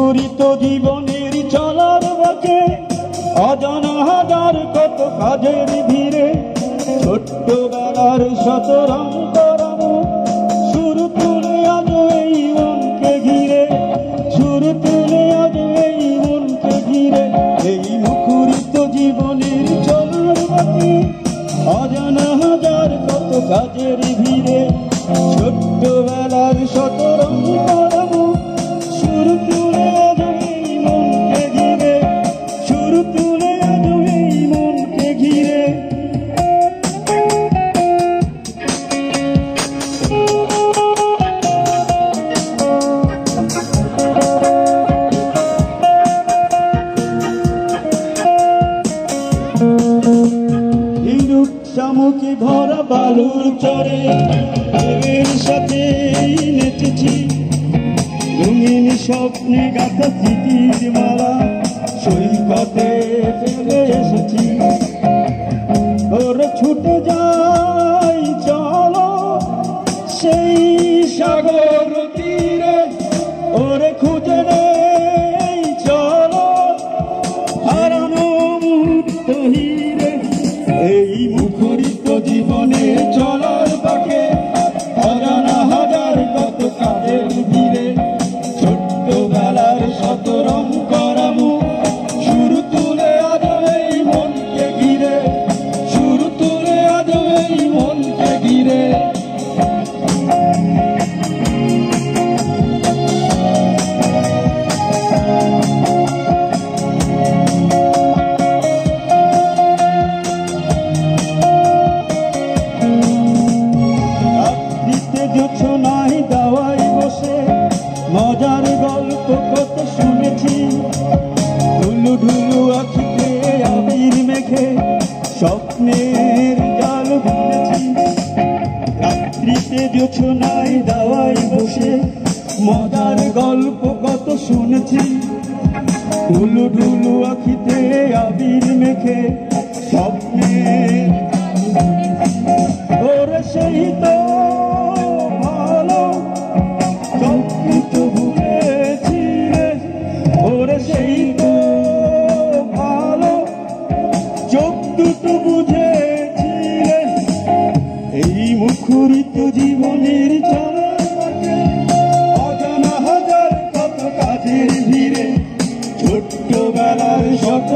মুখরিত জীবনের চলার বাঁকে অজানা হাজার কত কাজের ভিড়ে ছোট্টবেলার শত রং করানো সুর তুলে আজ এই মনকে ঘিরে, সুর তুলে আজ এই মনকে ঘিরে। এই মুখরিত জীবনের চলার বাঁকে অজানা হাজার কত কাজের ভিড়ে ছোট্টবেলার শত রং করানো সুর তুলে আজ এই মনকে ঘিরে, সুর তুলে আজ এই মনকে ঘিরে। শামুকে ভরা বালুর চরে এর সাথে নেচেছি রঙিন স্বপ্নে গাথা স্মৃতির মালা সৈকতে ফেলে এসেছি। ওর ছুটে যাই চলো সেই সাগর তীরে, ওরে খুঁজে নেই চলো হারানো মুক্ত হিরে। এই মুখরিত জীবনে চলার বাঁকে অজানা হাজার কত কাজের ভিড়ে ছোট্টবেলার শত রং করা মুখ সুর তুলে আজ এই মনকে ঘিরে, সুর তুলে আজ এই মনকে ঘিরে। জোছনায় দাওয়ায় বসে মজার গল্প কত শুনেছি, ঢুলু ঢুলু আখিতে আবির মেখে স্বপ্নের জাল বুনেছি। রাত্রিতে জোছনায় দাওয়ায় বসে মজার গল্প কত শুনেছি, ঢুলু ঢুলু আখিতে আবির মেখে স্বপ্নের। ওরে সেই তো সেই তো ভালো চোখ দুটো বুঝেছিলে। এই মুখরিত জীবনের চলার বাঁকে অজানা হাজার কত কাজের ভিড়ে ছোট্টবেলার শত